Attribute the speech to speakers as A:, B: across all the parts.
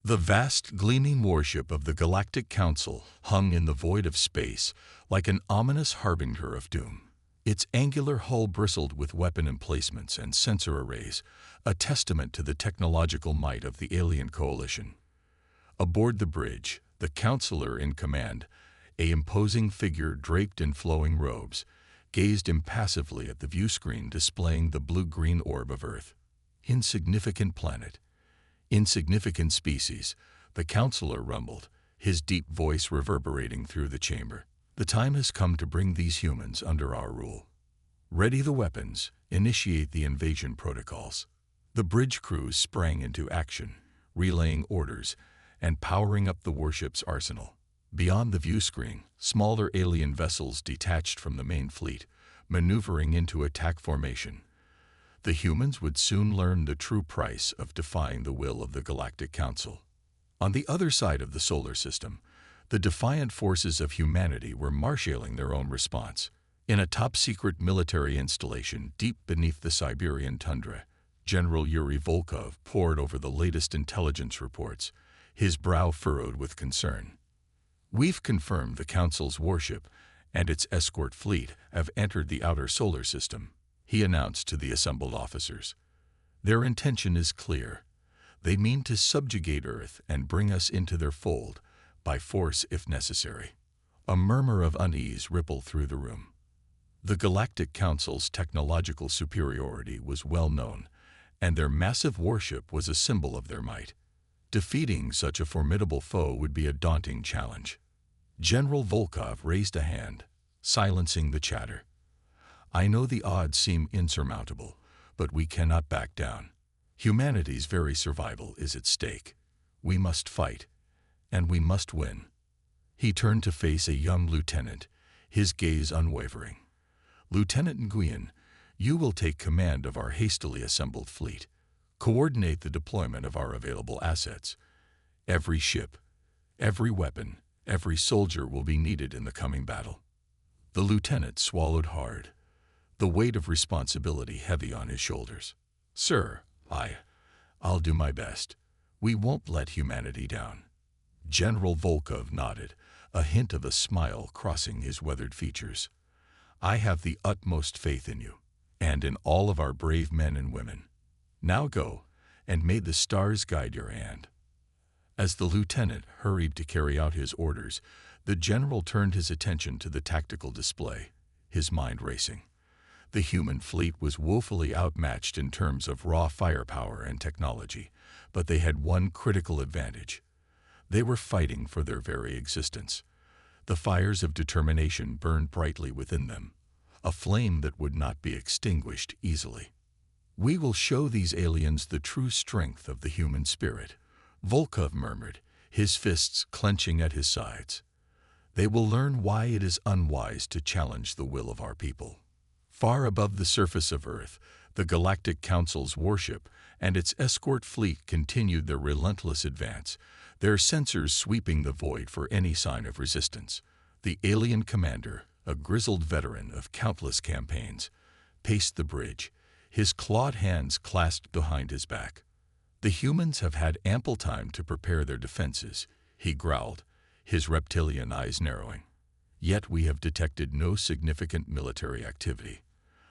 A: The vast, gleaming warship of the Galactic Council hung in the void of space like an ominous harbinger of doom. Its angular hull bristled with weapon emplacements and sensor arrays, a testament to the technological might of the alien coalition. Aboard the bridge, the counselor in command, an imposing figure draped in flowing robes, gazed impassively at the viewscreen displaying the blue-green orb of Earth. Insignificant planet. Insignificant species, the counselor rumbled, his deep voice reverberating through the chamber. The time has come to bring these humans under our rule. Ready the weapons, initiate the invasion protocols. The bridge crews sprang into action, relaying orders and powering up the warship's arsenal. Beyond the viewscreen, smaller alien vessels detached from the main fleet, maneuvering into attack formation. The humans would soon learn the true price of defying the will of the Galactic Council. On the other side of the solar system, the defiant forces of humanity were marshaling their own response. In a top-secret military installation deep beneath the Siberian tundra, General Yuri Volkov pored over the latest intelligence reports, his brow furrowed with concern. "We've confirmed the Council's warship and its escort fleet have entered the outer solar system," he announced to the assembled officers. "Their intention is clear. They mean to subjugate Earth and bring us into their fold, by force if necessary." A murmur of unease rippled through the room. The Galactic Council's technological superiority was well known, and their massive warship was a symbol of their might. Defeating such a formidable foe would be a daunting challenge. General Volkov raised a hand, silencing the chatter. "I know the odds seem insurmountable, but we cannot back down. Humanity's very survival is at stake. We must fight, and we must win." He turned to face a young lieutenant, his gaze unwavering. "Lieutenant Nguyen, you will take command of our hastily assembled fleet. Coordinate the deployment of our available assets. Every ship, every weapon, every soldier will be needed in the coming battle." The lieutenant swallowed hard, the weight of responsibility heavy on his shoulders. "Sir, I'll do my best. We won't let humanity down." General Volkov nodded, a hint of a smile crossing his weathered features. "I have the utmost faith in you, and in all of our brave men and women. Now go, and may the stars guide your hand." As the lieutenant hurried to carry out his orders, the general turned his attention to the tactical display, his mind racing. The human fleet was woefully outmatched in terms of raw firepower and technology, but they had one critical advantage. They were fighting for their very existence. The fires of determination burned brightly within them, a flame that would not be extinguished easily. "We will show these aliens the true strength of the human spirit," Volkov murmured, his fists clenching at his sides. "They will learn why it is unwise to challenge the will of our people." Far above the surface of Earth, the Galactic Council's warship and its escort fleet continued their relentless advance, their sensors sweeping the void for any sign of resistance. The alien commander, a grizzled veteran of countless campaigns, paced the bridge, his clawed hands clasped behind his back. "The humans have had ample time to prepare their defenses," he growled, his reptilian eyes narrowing. "Yet we have detected no significant military activity.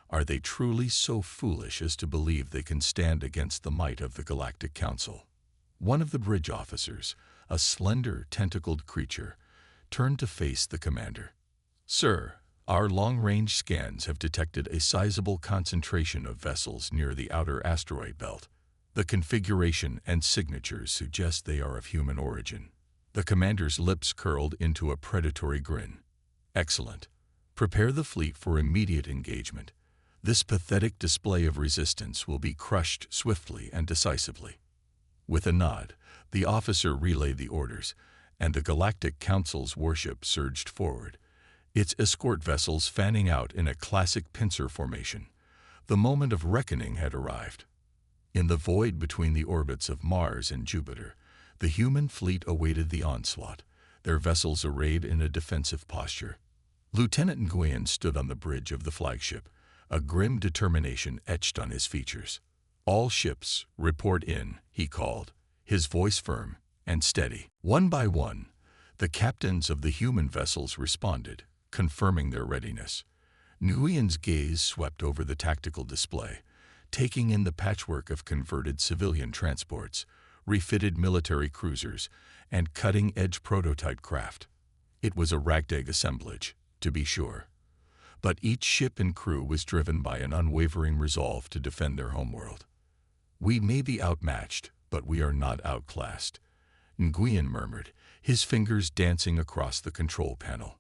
A: Are they truly so foolish as to believe they can stand against the might of the Galactic Council?" One of the bridge officers, a slender, tentacled creature, turned to face the commander. "Sir, our long-range scans have detected a sizable concentration of vessels near the outer asteroid belt. The configuration and signatures suggest they are of human origin." The commander's lips curled into a predatory grin. "Excellent. Prepare the fleet for immediate engagement. This pathetic display of resistance will be crushed swiftly and decisively." With a nod, the officer relayed the orders, and the Galactic Council's warship surged forward, its escort vessels fanning out in a classic pincer formation. The moment of reckoning had arrived. In the void between the orbits of Mars and Jupiter, the human fleet awaited the onslaught, their vessels arrayed in a defensive posture. Lieutenant Nguyen stood on the bridge of the flagship, a grim determination etched on his features. "All ships, report in," he called, his voice firm, and steady. One by one, the captains of the human vessels responded, confirming their readiness. Nguyen's gaze swept over the tactical display, taking in the patchwork of converted civilian transports, refitted military cruisers, and cutting-edge prototype craft. It was a ragtag assemblage, to be sure, but each ship and crew was driven by an unwavering resolve to defend their homeworld. "We may be outmatched, but we are not outclassed," Nguyen murmured, his fingers dancing across the control panel.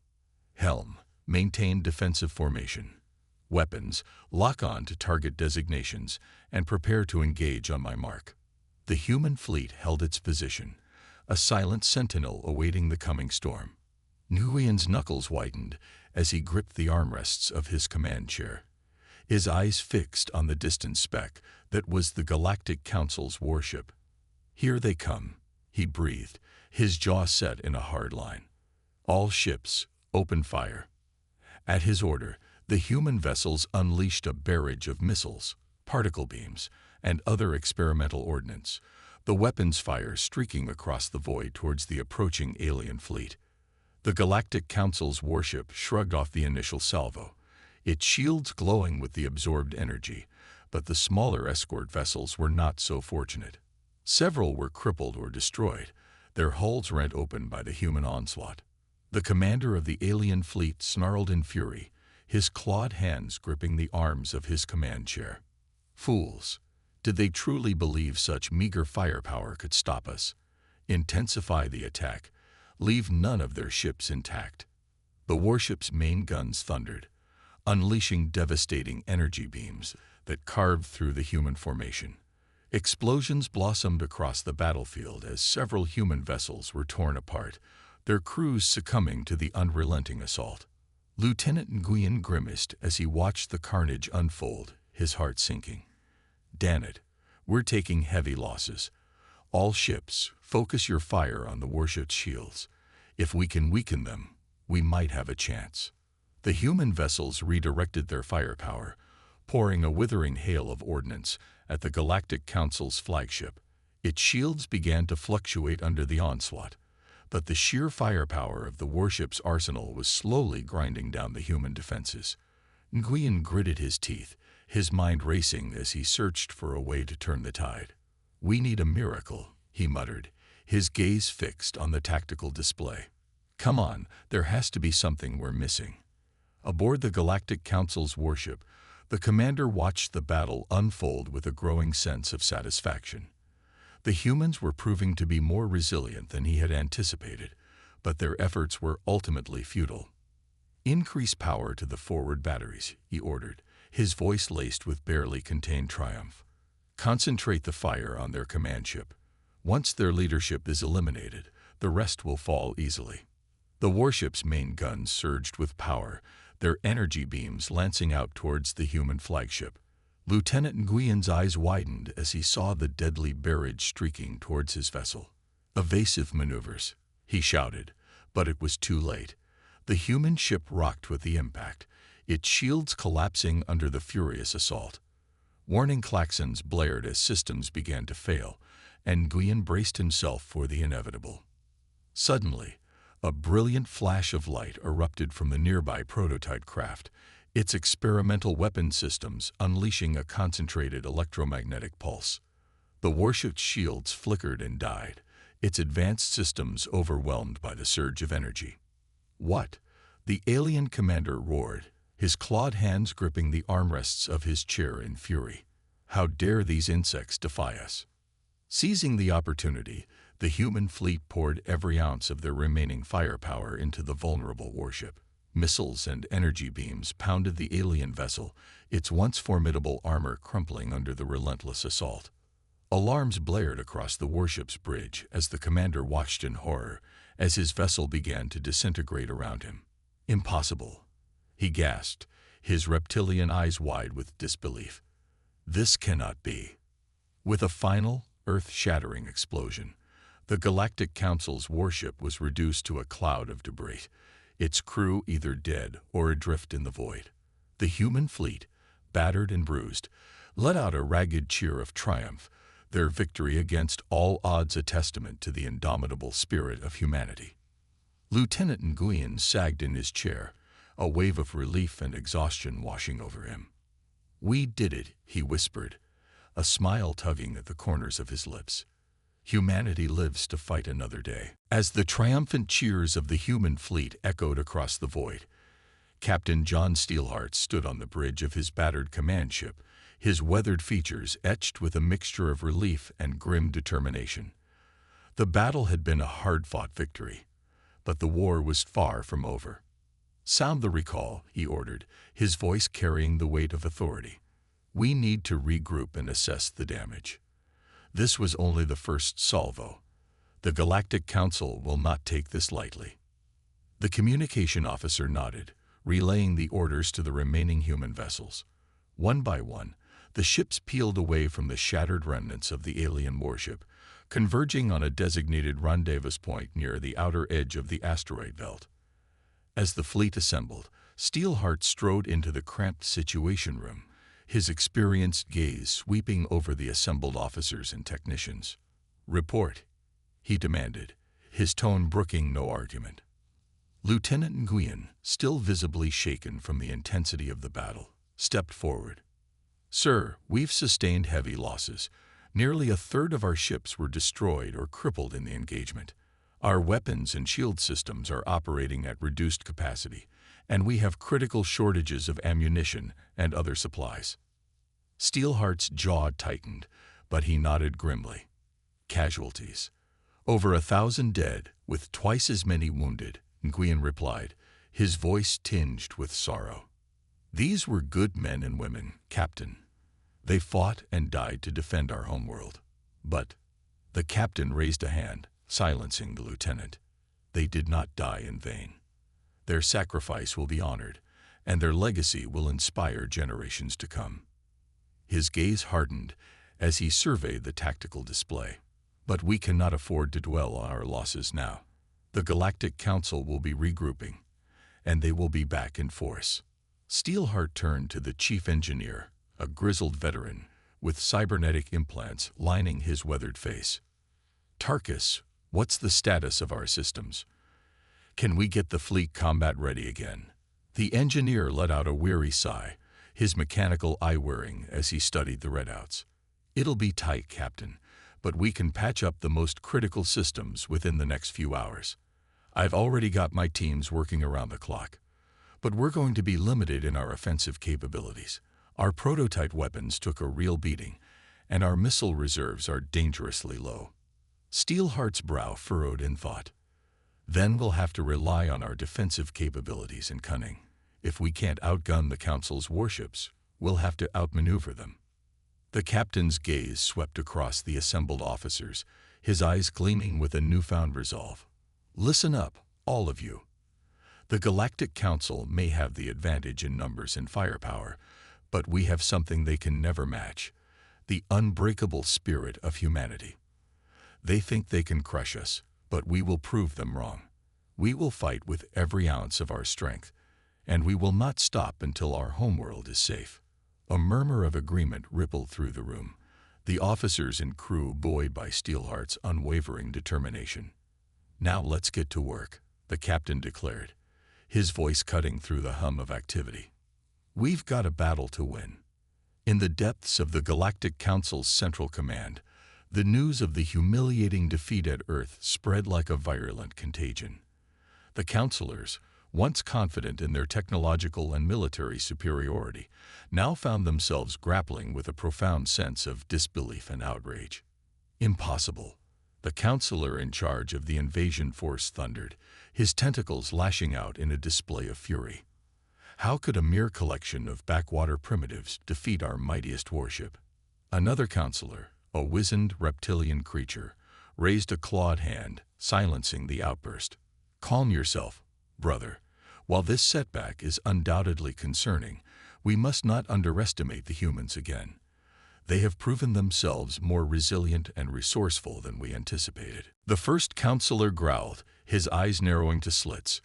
A: "Helm, maintain defensive formation. Weapons, lock on to target designations, and prepare to engage on my mark." The human fleet held its position, a silent sentinel awaiting the coming storm. Nguyen's knuckles widened as he gripped the armrests of his command chair, his eyes fixed on the distant speck that was the Galactic Council's warship. "Here they come," he breathed, his jaw set in a hard line. "All ships, open fire." At his order, the human vessels unleashed a barrage of missiles, particle beams, and other experimental ordnance, the weapons fire streaking across the void towards the approaching alien fleet. The Galactic Council's warship shrugged off the initial salvo, its shields glowing with the absorbed energy, but the smaller escort vessels were not so fortunate. Several were crippled or destroyed, their hulls rent open by the human onslaught. The commander of the alien fleet snarled in fury, his clawed hands gripping the arms of his command chair. Fools! Did they truly believe such meager firepower could stop us? Intensify the attack, leave none of their ships intact. The warship's main guns thundered, unleashing devastating energy beams that carved through the human formation. Explosions blossomed across the battlefield as several human vessels were torn apart, their crews succumbing to the unrelenting assault. Lieutenant Nguyen grimaced as he watched the carnage unfold, his heart sinking. "Damn it, we're taking heavy losses. All ships, focus your fire on the warship's shields. If we can weaken them, we might have a chance." The human vessels redirected their firepower, pouring a withering hail of ordnance at the Galactic Council's flagship. Its shields began to fluctuate under the onslaught, but the sheer firepower of the warship's arsenal was slowly grinding down the human defenses. Nguyen gritted his teeth, his mind racing as he searched for a way to turn the tide. "We need a miracle," he muttered, his gaze fixed on the tactical display. "Come on, there has to be something we're missing." Aboard the Galactic Council's warship, the commander watched the battle unfold with a growing sense of satisfaction. The humans were proving to be more resilient than he had anticipated, but their efforts were ultimately futile. "Increase power to the forward batteries," he ordered, his voice laced with barely contained triumph. "Concentrate the fire on their command ship. Once their leadership is eliminated, the rest will fall easily." The warship's main guns surged with power, their energy beams lancing out towards the human flagship. Lieutenant Nguyen's eyes widened as he saw the deadly barrage streaking towards his vessel. "Evasive maneuvers," he shouted, but it was too late. The human ship rocked with the impact, its shields collapsing under the furious assault. Warning klaxons blared as systems began to fail, and Nguyen braced himself for the inevitable. Suddenly, a brilliant flash of light erupted from the nearby prototype craft, its experimental weapon systems unleashing a concentrated electromagnetic pulse. The warship's shields flickered and died, its advanced systems overwhelmed by the surge of energy. "What?" the alien commander roared, his clawed hands gripping the armrests of his chair in fury. "How dare these insects defy us?" Seizing the opportunity, the human fleet poured every ounce of their remaining firepower into the vulnerable warship. Missiles and energy beams pounded the alien vessel, its once formidable armor crumpling under the relentless assault. Alarms blared across the warship's bridge as the commander watched in horror as his vessel began to disintegrate around him. "Impossible," he gasped, his reptilian eyes wide with disbelief. "This cannot be." With a final, earth-shattering explosion, the Galactic Council's warship was reduced to a cloud of debris, its crew either dead or adrift in the void. The human fleet, battered and bruised, let out a ragged cheer of triumph, their victory against all odds a testament to the indomitable spirit of humanity. Lieutenant Nguyen sagged in his chair, a wave of relief and exhaustion washing over him. "We did it," he whispered, a smile tugging at the corners of his lips. "Humanity lives to fight another day." As the triumphant cheers of the human fleet echoed across the void, Captain John Steelheart stood on the bridge of his battered command ship, his weathered features etched with a mixture of relief and grim determination. The battle had been a hard-fought victory, but the war was far from over. "Sound the recall," he ordered, his voice carrying the weight of authority. "We need to regroup and assess the damage." This was only the first salvo. The Galactic Council will not take this lightly. The communication officer nodded, relaying the orders to the remaining human vessels. One by one, the ships peeled away from the shattered remnants of the alien warship, converging on a designated rendezvous point near the outer edge of the asteroid belt. As the fleet assembled, Steelheart strode into the cramped situation room, his experienced gaze sweeping over the assembled officers and technicians. "Report," he demanded, his tone brooking no argument. Lieutenant Nguyen, still visibly shaken from the intensity of the battle, stepped forward. "Sir, we've sustained heavy losses. Nearly a third of our ships were destroyed or crippled in the engagement. Our weapons and shield systems are operating at reduced capacity, and we have critical shortages of ammunition and other supplies." Steelheart's jaw tightened, but he nodded grimly. "Casualties. Over 1,000 dead, with twice as many wounded," Nguyen replied, his voice tinged with sorrow. "These were good men and women, Captain. They fought and died to defend our homeworld. But," the captain raised a hand, silencing the lieutenant, "they did not die in vain. Their sacrifice will be honored, and their legacy will inspire generations to come." His gaze hardened as he surveyed the tactical display. "But we cannot afford to dwell on our losses now. The Galactic Council will be regrouping, and they will be back in force." Steelheart turned to the chief engineer, a grizzled veteran, with cybernetic implants lining his weathered face. "Tarkus, what's the status of our systems? Can we get the fleet combat ready again?" The engineer let out a weary sigh, his mechanical eye whirring as he studied the readouts. "It'll be tight, Captain, but we can patch up the most critical systems within the next few hours. I've already got my teams working around the clock. But we're going to be limited in our offensive capabilities. Our prototype weapons took a real beating, and our missile reserves are dangerously low." Steelheart's brow furrowed in thought. "Then we'll have to rely on our defensive capabilities and cunning. If we can't outgun the Council's warships, we'll have to outmaneuver them." The captain's gaze swept across the assembled officers, his eyes gleaming with a newfound resolve. "Listen up, all of you. The Galactic Council may have the advantage in numbers and firepower, but we have something they can never match: the unbreakable spirit of humanity. They think they can crush us, but we will prove them wrong. We will fight with every ounce of our strength, and we will not stop until our homeworld is safe." A murmur of agreement rippled through the room, the officers and crew buoyed by Steelheart's unwavering determination. "Now let's get to work," the captain declared, his voice cutting through the hum of activity. "We've got a battle to win." In the depths of the Galactic Council's Central Command, the news of the humiliating defeat at Earth spread like a virulent contagion. The counselors, once confident in their technological and military superiority, now found themselves grappling with a profound sense of disbelief and outrage. "Impossible," the counselor in charge of the invasion force thundered, his tentacles lashing out in a display of fury. "How could a mere collection of backwater primitives defeat our mightiest warship?" Another counselor, a wizened reptilian creature, raised a clawed hand, silencing the outburst. "Calm yourself, brother. While this setback is undoubtedly concerning, we must not underestimate the humans again. They have proven themselves more resilient and resourceful than we anticipated." The first counselor growled, his eyes narrowing to slits.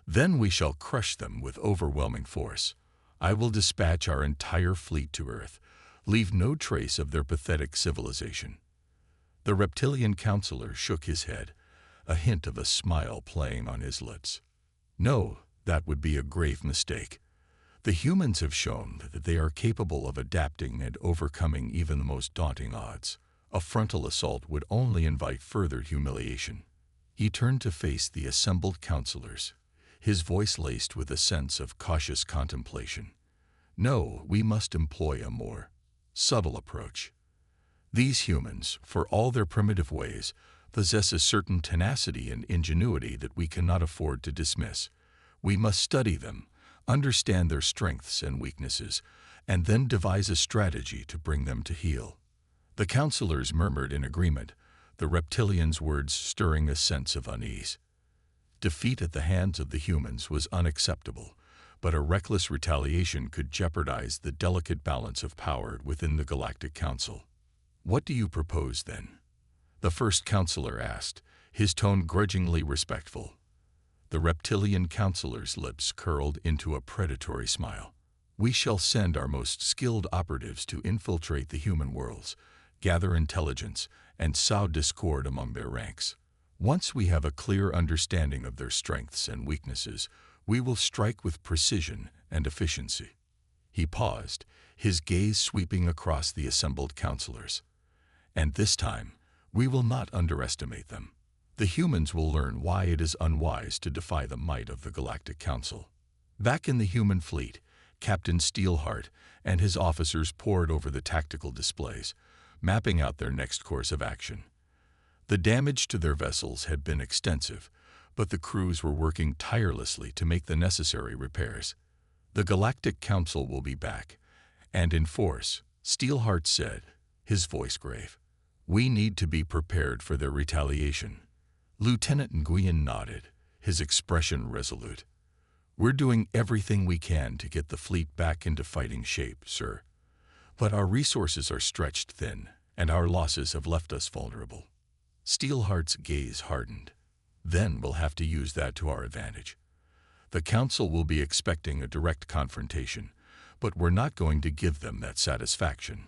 A: "Then we shall crush them with overwhelming force. I will dispatch our entire fleet to Earth, leave no trace of their pathetic civilization. The reptilian counselor shook his head, a hint of a smile playing on his lips. No, that would be a grave mistake. The humans have shown that they are capable of adapting and overcoming even the most daunting odds. A frontal assault would only invite further humiliation. He turned to face the assembled counselors, his voice laced with a sense of cautious contemplation. No, we must employ a more subtle approach. These humans, for all their primitive ways, possess a certain tenacity and ingenuity that we cannot afford to dismiss. We must study them, understand their strengths and weaknesses, and then devise a strategy to bring them to heel. The counselors murmured in agreement, the reptilians' words stirring a sense of unease. Defeat at the hands of the humans was unacceptable, but a reckless retaliation could jeopardize the delicate balance of power within the Galactic Council. What do you propose, then? The first counselor asked, his tone grudgingly respectful. The reptilian counselor's lips curled into a predatory smile. We shall send our most skilled operatives to infiltrate the human worlds, gather intelligence, and sow discord among their ranks. Once we have a clear understanding of their strengths and weaknesses, we will strike with precision and efficiency. He paused, his gaze sweeping across the assembled counselors. And this time, we will not underestimate them. The humans will learn why it is unwise to defy the might of the Galactic Council. Back in the human fleet, Captain Steelheart and his officers pored over the tactical displays, mapping out their next course of action. The damage to their vessels had been extensive, but the crews were working tirelessly to make the necessary repairs. The Galactic Council will be back, and in force, Steelheart said, his voice grave. We need to be prepared for their retaliation. Lieutenant Nguyen nodded, his expression resolute. We're doing everything we can to get the fleet back into fighting shape, sir. But our resources are stretched thin, and our losses have left us vulnerable. Steelheart's gaze hardened. Then we'll have to use that to our advantage. The Council will be expecting a direct confrontation, but we're not going to give them that satisfaction.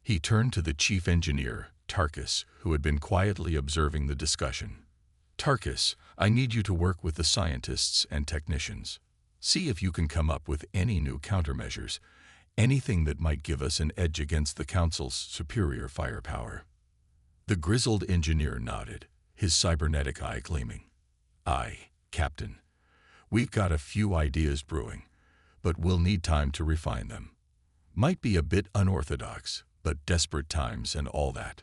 A: He turned to the chief engineer, Tarkus, who had been quietly observing the discussion. Tarkus, I need you to work with the scientists and technicians. See if you can come up with any new countermeasures, anything that might give us an edge against the Council's superior firepower. The grizzled engineer nodded, his cybernetic eye gleaming. Aye, Captain. We've got a few ideas brewing, but we'll need time to refine them. Might be a bit unorthodox, but desperate times and all that.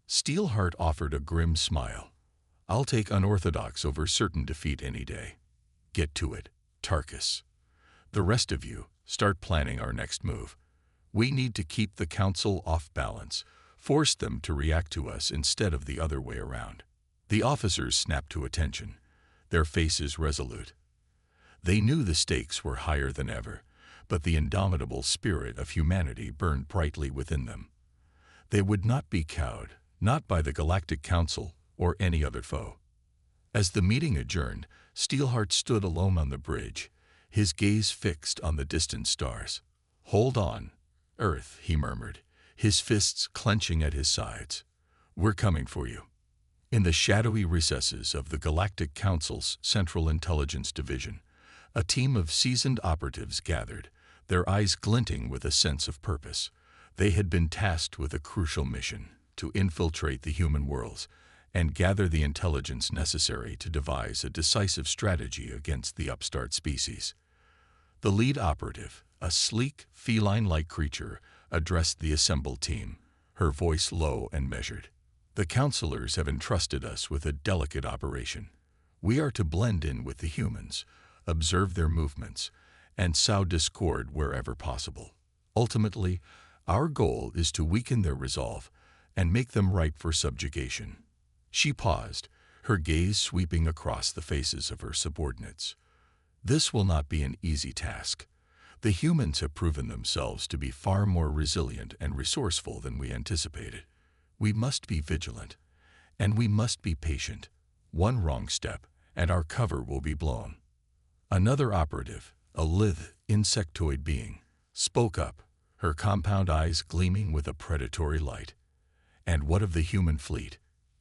A: Steelheart offered a grim smile. I'll take unorthodox over certain defeat any day. Get to it, Tarkus. The rest of you, start planning our next move. We need to keep the Council off balance, force them to react to us instead of the other way around. The officers snapped to attention, their faces resolute. They knew the stakes were higher than ever, but the indomitable spirit of humanity burned brightly within them. They would not be cowed, not by the Galactic Council or any other foe. As the meeting adjourned, Steelheart stood alone on the bridge, his gaze fixed on the distant stars. Hold on, Earth, he murmured, his fists clenching at his sides. We're coming for you. In the shadowy recesses of the Galactic Council's Central Intelligence Division, a team of seasoned operatives gathered, their eyes glinting with a sense of purpose. They had been tasked with a crucial mission, to infiltrate the human worlds and gather the intelligence necessary to devise a decisive strategy against the upstart species. The lead operative, a sleek, feline-like creature, addressed the assembled team, her voice low and measured. The counselors have entrusted us with a delicate operation. We are to blend in with the humans, observe their movements, and sow discord wherever possible. Ultimately, our goal is to weaken their resolve and make them ripe for subjugation. She paused, her gaze sweeping across the faces of her subordinates. This will not be an easy task. The humans have proven themselves to be far more resilient and resourceful than we anticipated. We must be vigilant, and we must be patient. One wrong step, and our cover will be blown. Another operative, a lithe, insectoid being, spoke up, her compound eyes gleaming with a predatory light. And what of the human fleet?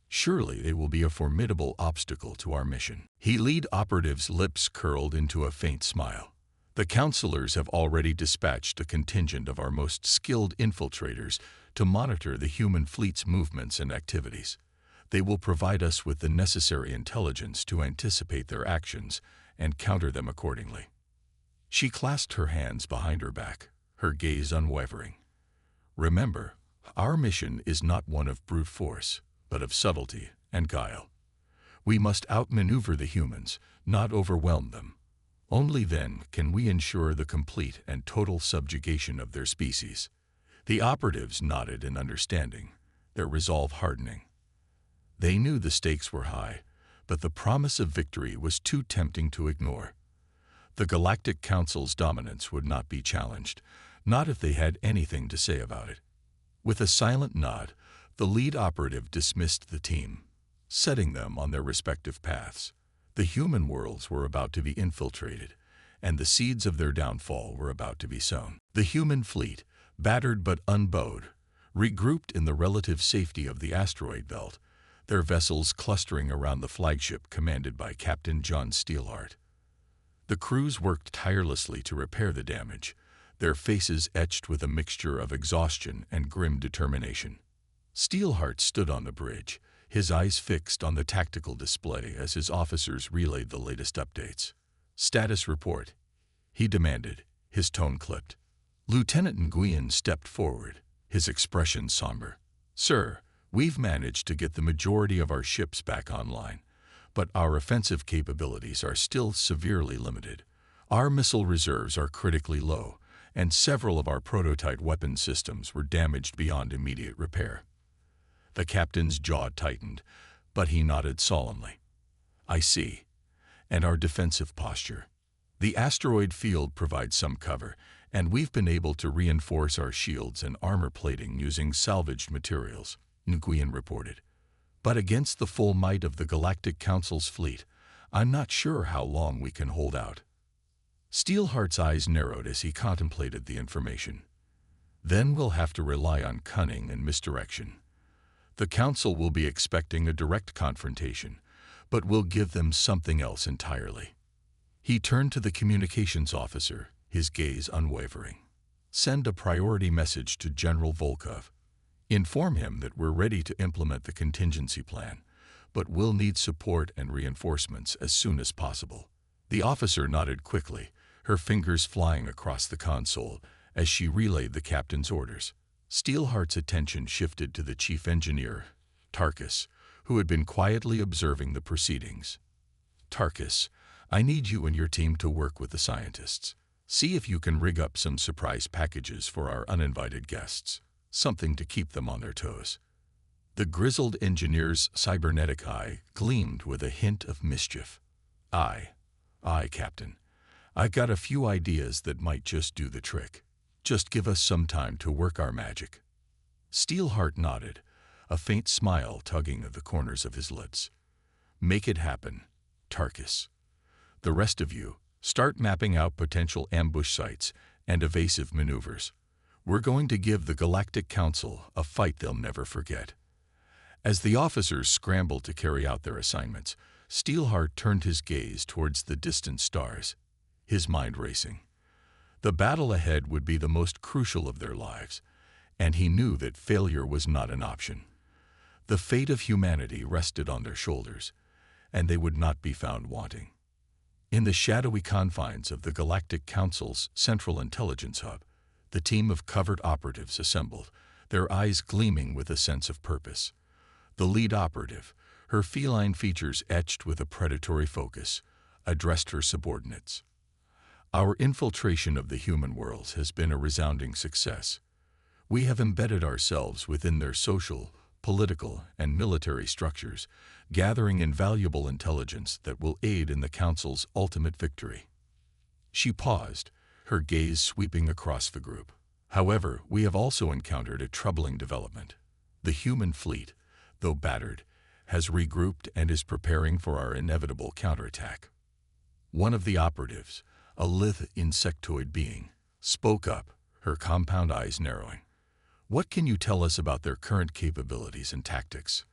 A: Surely they will be a formidable obstacle to our mission. The lead operative's lips curled into a faint smile. The counselors have already dispatched a contingent of our most skilled infiltrators to monitor the human fleet's movements and activities. They will provide us with the necessary intelligence to anticipate their actions and counter them accordingly. She clasped her hands behind her back, her gaze unwavering. Remember, our mission is not one of brute force, but of subtlety and guile. We must outmaneuver the humans, not overwhelm them. Only then can we ensure the complete and total subjugation of their species. The operatives nodded in understanding, their resolve hardening. They knew the stakes were high, but the promise of victory was too tempting to ignore. The Galactic Council's dominance would not be challenged, not if they had anything to say about it. With a silent nod, the lead operative dismissed the team, setting them on their respective paths. The human worlds were about to be infiltrated, and the seeds of their downfall were about to be sown. The human fleet, battered but unbowed, regrouped in the relative safety of the asteroid belt, their vessels clustering around the flagship commanded by Captain John Steelheart. The crews worked tirelessly to repair the damage, their faces etched with a mixture of exhaustion and grim determination. Steelheart stood on the bridge, his eyes fixed on the tactical display as his officers relayed the latest updates. "Status report," he demanded, his tone clipped. Lieutenant Nguyen stepped forward, his expression somber. "Sir, we've managed to get the majority of our ships back online, but our offensive capabilities are still severely limited. Our missile reserves are critically low, and several of our prototype weapon systems were damaged beyond immediate repair." The captain's jaw tightened, but he nodded solemnly. "I see. And our defensive posture? The asteroid field provides some cover, and we've been able to reinforce our shields and armor plating using salvaged materials," Nguyen reported. "But against the full might of the Galactic Council's fleet, I'm not sure how long we can hold out." Steelheart's eyes narrowed as he contemplated the information. "Then we'll have to rely on cunning and misdirection. The Council will be expecting a direct confrontation, but we'll give them something else entirely." He turned to the communications officer, his gaze unwavering. "Send a priority message to General Volkov. Inform him that we're ready to implement the contingency plan, but we'll need support and reinforcements as soon as possible." The officer nodded quickly, her fingers flying across the console as she relayed the captain's orders. Steelheart's attention shifted to the chief engineer, Tarkus, who had been quietly observing the proceedings. "Tarkus, I need you and your team to work with the scientists. See if you can rig up some surprise packages for our uninvited guests, something to keep them on their toes." The grizzled engineer's cybernetic eye gleamed with a hint of mischief. Aye, Captain. I've got a few ideas that might just do the trick. Just give us some time to work our magic." Steelheart nodded, a faint smile tugging at the corners of his lips. "Make it happen, Tarkus. The rest of you, start mapping out potential ambush sites and evasive maneuvers. We're going to give the Galactic Council a fight they'll never forget." As the officers scrambled to carry out their assignments, Steelheart turned his gaze towards the distant stars, his mind racing. The battle ahead would be the most crucial of their lives, and he knew that failure was not an option. The fate of humanity rested on their shoulders, and they would not be found wanting. In the shadowy confines of the Galactic Council's Central Intelligence Hub, the team of covert operatives assembled, their eyes gleaming with a sense of purpose. The lead operative, her feline features etched with a predatory focus, addressed her subordinates. "Our infiltration of the human worlds has been a resounding success. We have embedded ourselves within their social, political, and military structures, gathering invaluable intelligence that will aid in the Council's ultimate victory." She paused, her gaze sweeping across the group. "However, we have also encountered a troubling development. The human fleet, though battered, has regrouped and is preparing for our inevitable counterattack." One of the operatives, a lithe insectoid being, spoke up, her compound eyes narrowing. What can you tell us about their current capabilities and tactics?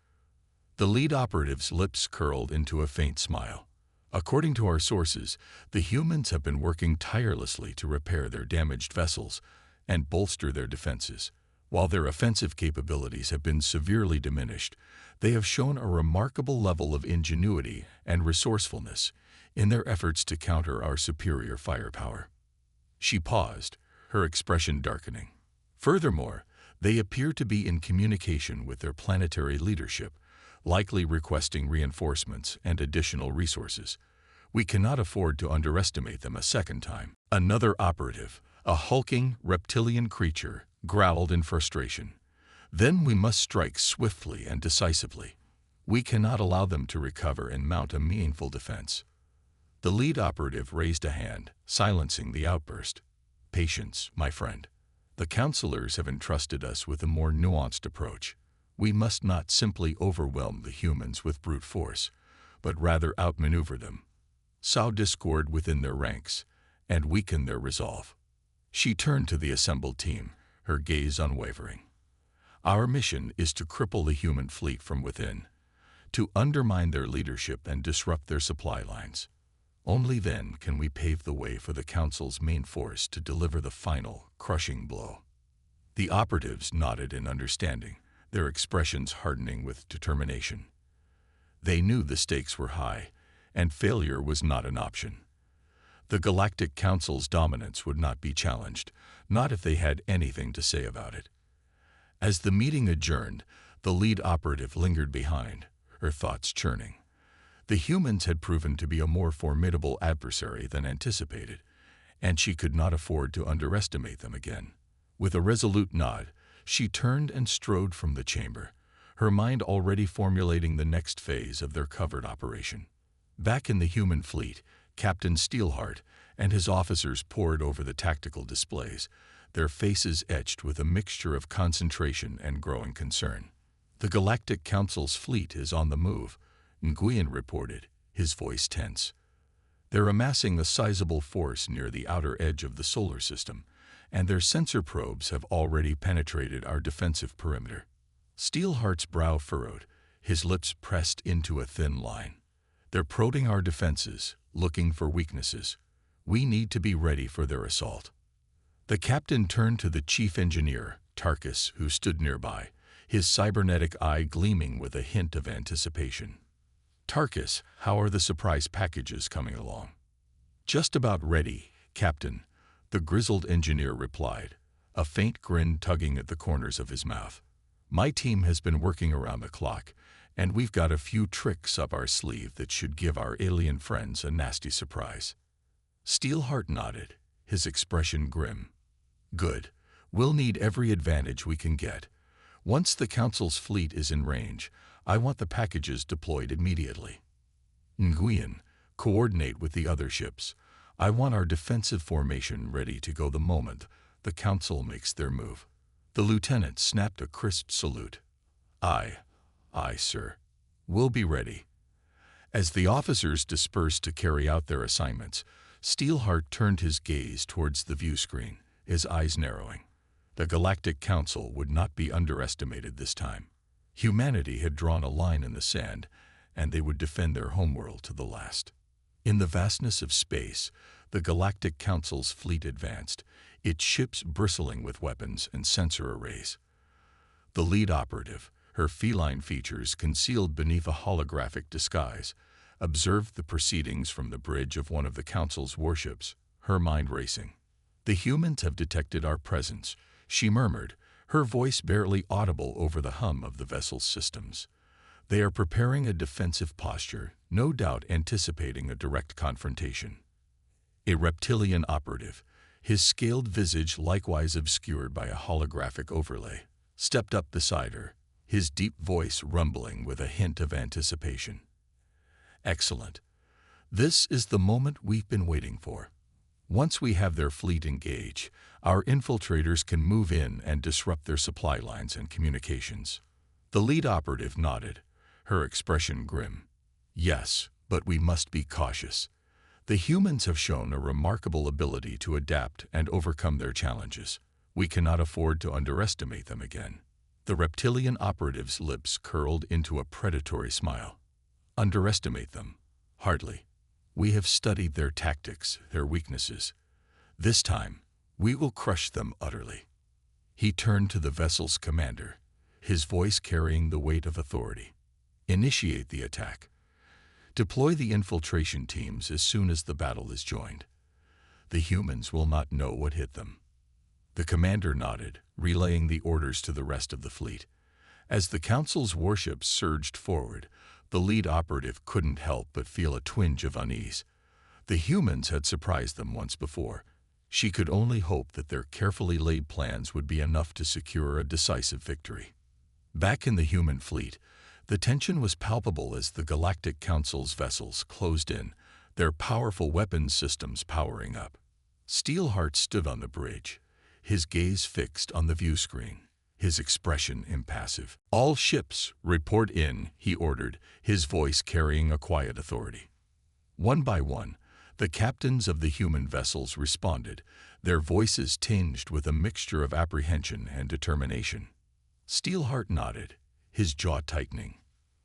A: The lead operative's lips curled into a faint smile. According to our sources, the humans have been working tirelessly to repair their damaged vessels and bolster their defenses. While their offensive capabilities have been severely diminished, they have shown a remarkable level of ingenuity and resourcefulness in their efforts to counter our superior firepower. She paused, her expression darkening. Furthermore, they appear to be in communication with their planetary leadership, likely requesting reinforcements and additional resources. We cannot afford to underestimate them a second time. Another operative, a hulking reptilian creature, growled in frustration. Then we must strike swiftly and decisively. We cannot allow them to recover and mount a meaningful defense. The lead operative raised a hand, silencing the outburst. Patience, my friend. The counselors have entrusted us with a more nuanced approach. We must not simply overwhelm the humans with brute force, but rather outmaneuver them, sow discord within their ranks, and weaken their resolve. She turned to the assembled team, her gaze unwavering. Our mission is to cripple the human fleet from within, to undermine their leadership and disrupt their supply lines. Only then can we pave the way for the Council's main force to deliver the final, crushing blow. The operatives nodded in understanding, their expressions hardening with determination. They knew the stakes were high, and failure was not an option. The Galactic Council's dominance would not be challenged, not if they had anything to say about it. As the meeting adjourned, the lead operative lingered behind, her thoughts churning. The humans had proven to be a more formidable adversary than anticipated, and she could not afford to underestimate them again. With a resolute nod, she turned and strode from the chamber, her mind already formulating the next phase of their covert operation. Back in the human fleet, Captain Steelheart and his officers pored over the tactical displays, their faces etched with a mixture of concentration and growing concern. The Galactic Council's fleet is on the move, Nguyen reported, his voice tense. They're amassing a sizable force near the outer edge of the solar system, and their sensor probes have already penetrated our defensive perimeter. Steelheart's brow furrowed, his lips pressed into a thin line. They're probing our defenses, looking for weaknesses. We need to be ready for their assault. The captain turned to the chief engineer, Tarkus, who stood nearby, his cybernetic eye gleaming with a hint of anticipation. Tarkus, how are the surprise packages coming along? Just about ready, Captain, the grizzled engineer replied, a faint grin tugging at the corners of his mouth. My team has been working around the clock, and we've got a few tricks up our sleeve that should give our alien friends a nasty surprise. Steelheart nodded, his expression grim. Good. We'll need every advantage we can get. Once the Council's fleet is in range, I want the packages deployed immediately. Nguyen, coordinate with the other ships. I want our defensive formation ready to go the moment the Council makes their move. The lieutenant snapped a crisp salute. Aye, sir. We'll be ready. As the officers dispersed to carry out their assignments, Steelheart turned his gaze towards the view screen, his eyes narrowing. The Galactic Council would not be underestimated this time. Humanity had drawn a line in the sand, and they would defend their homeworld to the last. In the vastness of space, the Galactic Council's fleet advanced, its ships bristling with weapons and sensor arrays. The lead operative, her feline features concealed beneath a holographic disguise, observed the proceedings from the bridge of one of the Council's warships, her mind racing. The humans have detected our presence, she murmured, her voice barely audible over the hum of the vessel's systems. They are preparing a defensive posture, no doubt anticipating a direct confrontation. A reptilian operative, his scaled visage likewise obscured by a holographic overlay, stepped up beside her, his deep voice rumbling with a hint of anticipation. Excellent. This is the moment we've been waiting for. Once we have their fleet engaged, our infiltrators can move in and disrupt their supply lines and communications. The lead operative nodded, her expression grim. Yes, but we must be cautious. The humans have shown a remarkable ability to adapt and overcome their challenges. We cannot afford to underestimate them again. The reptilian operative's lips curled into a predatory smile. Underestimate them? Hardly. We have studied their tactics, their weaknesses. This time, we will crush them utterly. He turned to the vessel's commander, his voice carrying the weight of authority. Initiate the attack. Deploy the infiltration teams as soon as the battle is joined. The humans will not know what hit them. The commander nodded, relaying the orders to the rest of the fleet. As the Council's warships surged forward, the lead operative couldn't help but feel a twinge of unease. The humans had surprised them once before. She could only hope that their carefully laid plans would be enough to secure a decisive victory. Back in the human fleet, the tension was palpable as the Galactic Council's vessels closed in, their powerful weapons systems powering up. Steelheart stood on the bridge, his gaze fixed on the view screen, his expression impassive. "All ships, report in," he ordered, his voice carrying a quiet authority. One by one, the captains of the human vessels responded, their voices tinged with a mixture of apprehension and determination. Steelheart nodded, his jaw tightening.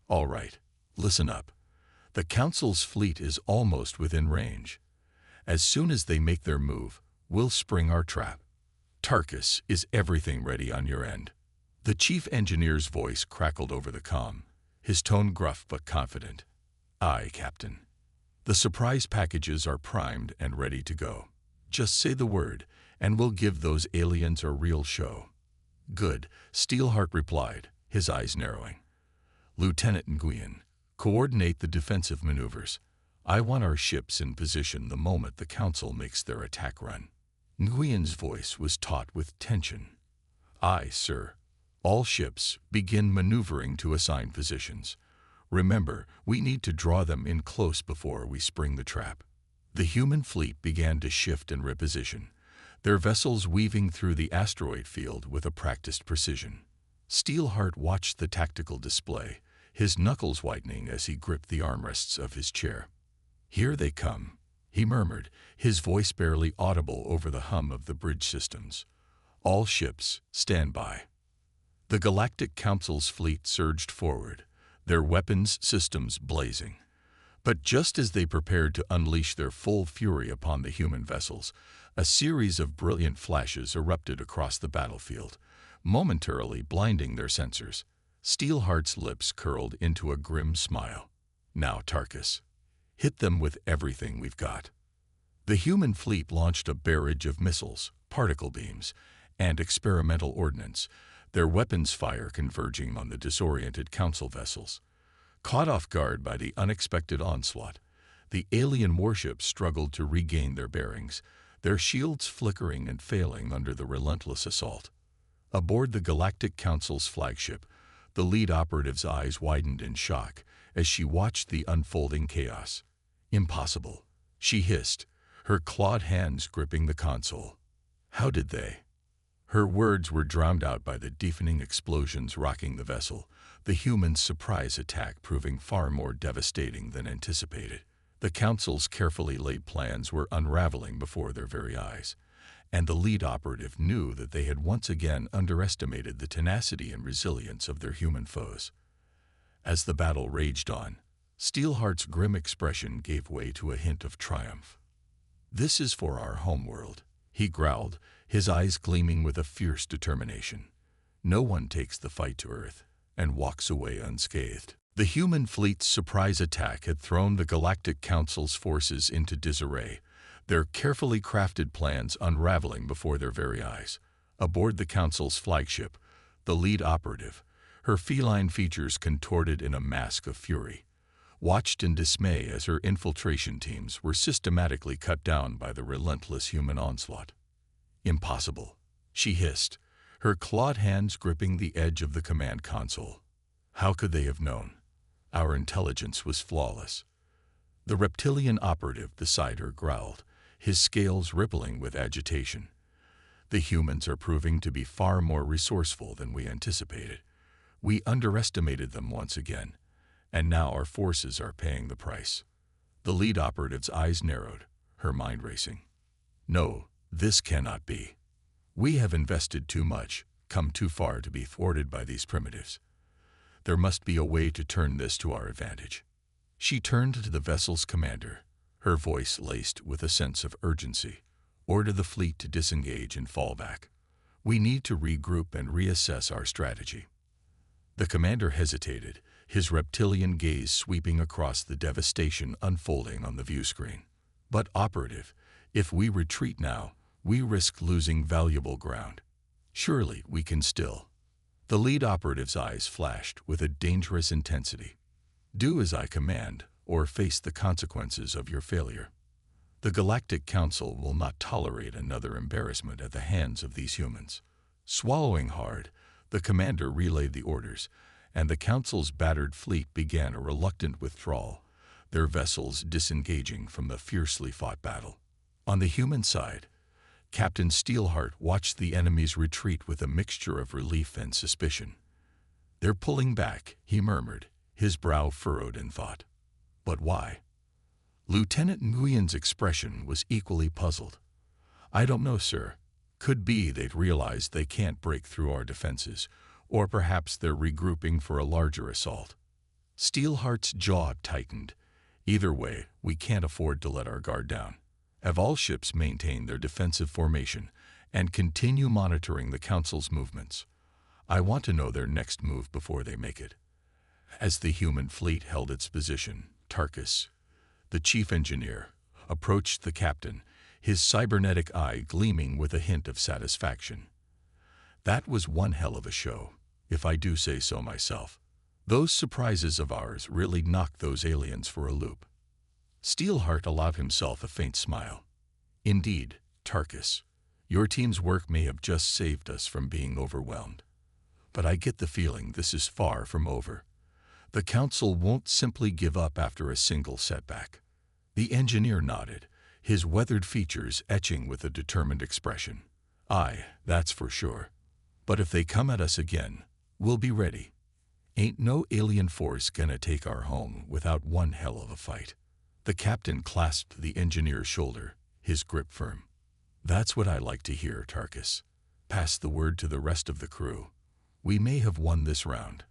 A: "All right, listen up. The Council's fleet is almost within range. As soon as they make their move, we'll spring our trap. Tarkus, is everything ready on your end?" The chief engineer's voice crackled over the comm, his tone gruff but confident. "Aye, Captain. The surprise packages are primed and ready to go. Just say the word, and we'll give those aliens a real show." "Good," Steelheart replied, his eyes narrowing. "Lieutenant Nguyen, coordinate the defensive maneuvers. I want our ships in position the moment the Council makes their attack run." Nguyen's voice was taut with tension. "Aye, sir. All ships, begin maneuvering to assigned positions. Remember, we need to draw them in close before we spring the trap." The human fleet began to shift and reposition, their vessels weaving through the asteroid field with a practiced precision. Steelheart watched the tactical display, his knuckles whitening as he gripped the armrests of his chair. "Here they come," he murmured, his voice barely audible over the hum of the bridge systems. "All ships, stand by." The Galactic Council's fleet surged forward, their weapons systems blazing. But just as they prepared to unleash their full fury upon the human vessels, a series of brilliant flashes erupted across the battlefield, momentarily blinding their sensors. Steelheart's lips curled into a grim smile. "Now, Tarkus, hit them with everything we've got." The human fleet launched a barrage of missiles, particle beams, and experimental ordnance, their weapons fire converging on the disoriented Council vessels. Caught off guard by the unexpected onslaught, the alien warships struggled to regain their bearings, their shields flickering and failing under the relentless assault. Aboard the Galactic Council's flagship, the lead operative's eyes widened in shock as she watched the unfolding chaos. "Impossible," she hissed, her clawed hands gripping the console. "How did they?" Her words were drowned out by the deafening explosions rocking the vessel, the humans' surprise attack proving far more devastating than anticipated. The Council's carefully laid plans were unraveling before their very eyes, and the lead operative knew that they had once again underestimated the tenacity and resilience of their human foes. As the battle raged on, Steelheart's grim expression gave way to a hint of triumph. "This is for our homeworld," he growled, his eyes gleaming with a fierce determination. "No one takes the fight to Earth and walks away unscathed." The human fleet's surprise attack had thrown the Galactic Council's forces into disarray, their carefully crafted plans unraveling before their very eyes. Aboard the Council's flagship, the lead operative, her feline features contorted in a mask of fury, watched in dismay as her infiltration teams were systematically cut down by the relentless human onslaught. "Impossible," she hissed, her clawed hands gripping the edge of the command console. "How could they have known? Our intelligence was flawless." The reptilian operative beside her growled, his scales rippling with agitation. "The humans are proving to be far more resourceful than we anticipated. We underestimated them once again, and now our forces are paying the price." The lead operative's eyes narrowed, her mind racing. "No, this cannot be." We have invested too much, come too far to be thwarted by these primitives. There must be a way to turn this to our advantage. She turned to the vessel's commander, her voice laced with a sense of urgency. Order the fleet to disengage and fall back. We need to regroup and reassess our strategy. The commander hesitated, his reptilian gaze sweeping across the devastation unfolding on the view screen. But operative, if we retreat now, we risk losing valuable ground. Surely we can still. The lead operative's eyes flashed with a dangerous intensity. Do as I command, or face the consequences of your failure. The Galactic Council will not tolerate another embarrassment at the hands of these humans. Swallowing hard, the commander relayed the orders, and the Council's battered fleet began a reluctant withdrawal, their vessels disengaging from the fiercely fought battle. On the human side, Captain Steelheart watched the enemy's retreat with a mixture of relief and suspicion. "They're pulling back," he murmured, his brow furrowed in thought. "But why?" Lieutenant Nguyen's expression was equally puzzled. "I don't know, sir. Could be they've realized they can't break through our defenses, or perhaps they're regrouping for a larger assault." Steelheart's jaw tightened. "Either way, we can't afford to let our guard down. Have all ships maintain their defensive formation and continue monitoring the Council's movements. I want to know their next move before they make it." As the human fleet held its position, Tarkus, the chief engineer, approached the captain, his cybernetic eye gleaming with a hint of satisfaction. "That was one hell of a show, if I do say so myself. Those surprises of ours really knocked those aliens for a loop." Steelheart allowed himself a faint smile. "Indeed, Tarkus, your team's work may have just saved us from being overwhelmed. But I get the feeling this is far from over. The Council won't simply give up after a single setback." The engineer nodded, his weathered features etching with a determined expression. "Aye, that's for sure. But if they come at us again, we'll be ready. Ain't no alien force gonna take our home without one hell of a fight." The captain clasped the engineer's shoulder, his grip firm. "That's what I like to hear, Tarkus. Pass the word to the rest of the crew. We may have won this round,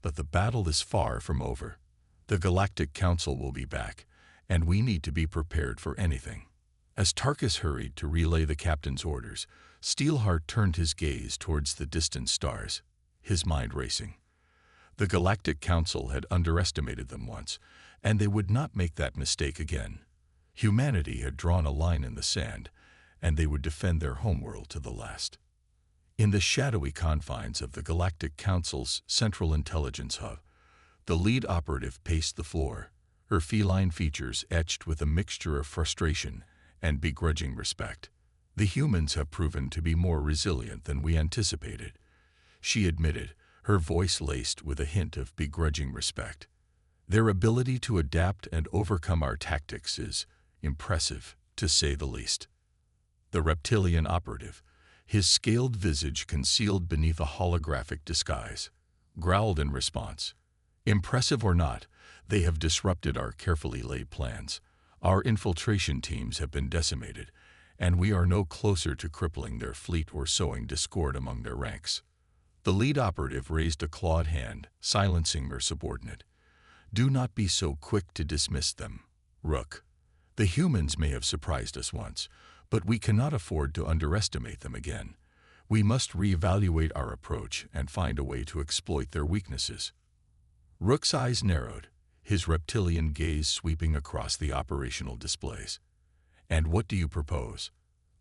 A: but the battle is far from over. The Galactic Council will be back, and we need to be prepared for anything." As Tarkus hurried to relay the captain's orders, Steelheart turned his gaze towards the distant stars, his mind racing. The Galactic Council had underestimated them once, and they would not make that mistake again. Humanity had drawn a line in the sand, and they would defend their homeworld to the last. In the shadowy confines of the Galactic Council's Central Intelligence Hub, the lead operative paced the floor, her feline features etched with a mixture of frustration and begrudging respect. "The humans have proven to be more resilient than we anticipated," she admitted, her voice laced with a hint of begrudging respect. "Their ability to adapt and overcome our tactics is impressive, to say the least." The reptilian operative, his scaled visage concealed beneath a holographic disguise, growled in response. "Impressive or not, they have disrupted our carefully laid plans. Our infiltration teams have been decimated, and we are no closer to crippling their fleet or sowing discord among their ranks." The lead operative raised a clawed hand, silencing her subordinate. "Do not be so quick to dismiss them, Rook. The humans may have surprised us once, but we cannot afford to underestimate them again. We must reevaluate our approach and find a way to exploit their weaknesses." Rook's eyes narrowed, his reptilian gaze sweeping across the operational displays. "And what do you propose?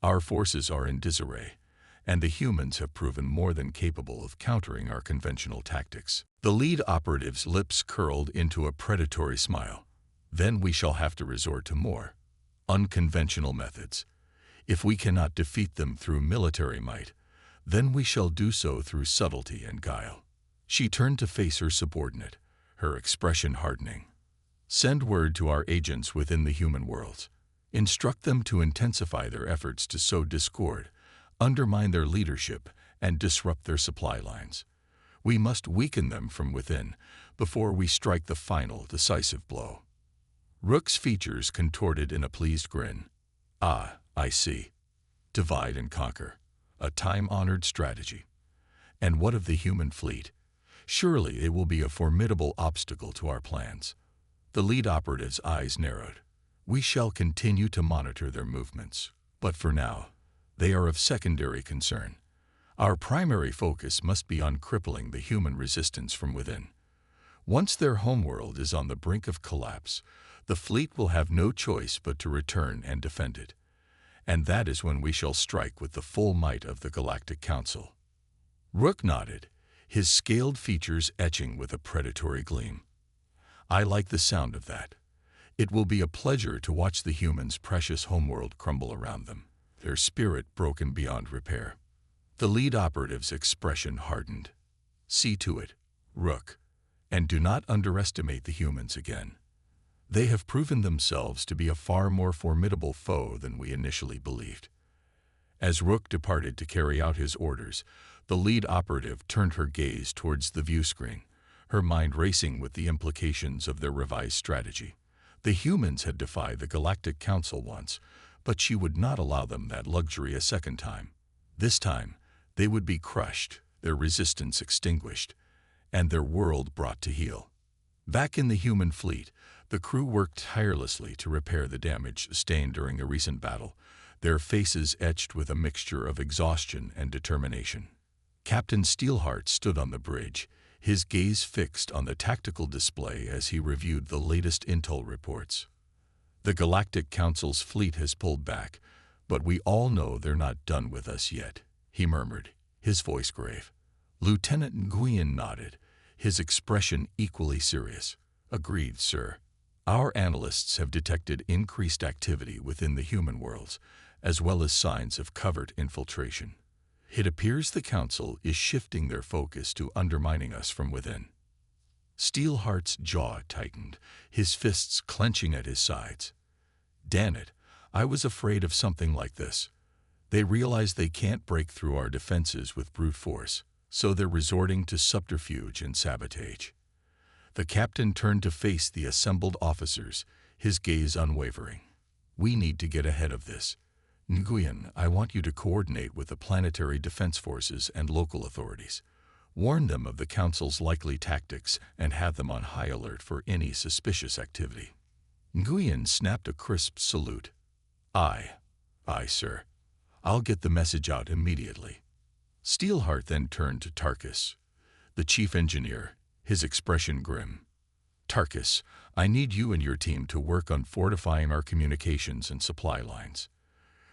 A: Our forces are in disarray, and the humans have proven more than capable of countering our conventional tactics." The lead operative's lips curled into a predatory smile. "Then we shall have to resort to more unconventional methods. If we cannot defeat them through military might, then we shall do so through subtlety and guile." She turned to face her subordinate, her expression hardening. "Send word to our agents within the human worlds. Instruct them to intensify their efforts to sow discord, undermine their leadership, and disrupt their supply lines. We must weaken them from within before we strike the final, decisive blow." Rook's features contorted in a pleased grin. "Ah, I see. Divide and conquer. A time-honored strategy. And what of the human fleet? Surely it will be a formidable obstacle to our plans. The lead operative's eyes narrowed. We shall continue to monitor their movements, but for now, they are of secondary concern. Our primary focus must be on crippling the human resistance from within. Once their homeworld is on the brink of collapse, the fleet will have no choice but to return and defend it. And that is when we shall strike with the full might of the Galactic Council. Rook nodded, his scaled features etching with a predatory gleam. I like the sound of that. It will be a pleasure to watch the humans' precious homeworld crumble around them, their spirit broken beyond repair. The lead operative's expression hardened. See to it, Rook, and do not underestimate the humans again. They have proven themselves to be a far more formidable foe than we initially believed. As Rook departed to carry out his orders, the lead operative turned her gaze towards the view screen, her mind racing with the implications of their revised strategy. The humans had defied the Galactic Council once, but she would not allow them that luxury a second time. This time, they would be crushed, their resistance extinguished, and their world brought to heel. Back in the human fleet, the crew worked tirelessly to repair the damage sustained during a recent battle, their faces etched with a mixture of exhaustion and determination. Captain Steelheart stood on the bridge, his gaze fixed on the tactical display as he reviewed the latest intel reports. The Galactic Council's fleet has pulled back, but we all know they're not done with us yet, he murmured, his voice grave. Lieutenant Nguyen nodded, his expression equally serious. Agreed, sir. Our analysts have detected increased activity within the human worlds, as well as signs of covert infiltration. It appears the Council is shifting their focus to undermining us from within. Steelheart's jaw tightened, his fists clenching at his sides. Damn it, I was afraid of something like this. They realize they can't break through our defenses with brute force, so they're resorting to subterfuge and sabotage. The captain turned to face the assembled officers, his gaze unwavering. We need to get ahead of this. Nguyen, I want you to coordinate with the planetary defense forces and local authorities. Warn them of the Council's likely tactics and have them on high alert for any suspicious activity. Nguyen snapped a crisp salute. Aye, sir. I'll get the message out immediately. Steelheart then turned to Tarkus, the chief engineer, his expression grim. Tarkus, I need you and your team to work on fortifying our communications and supply lines.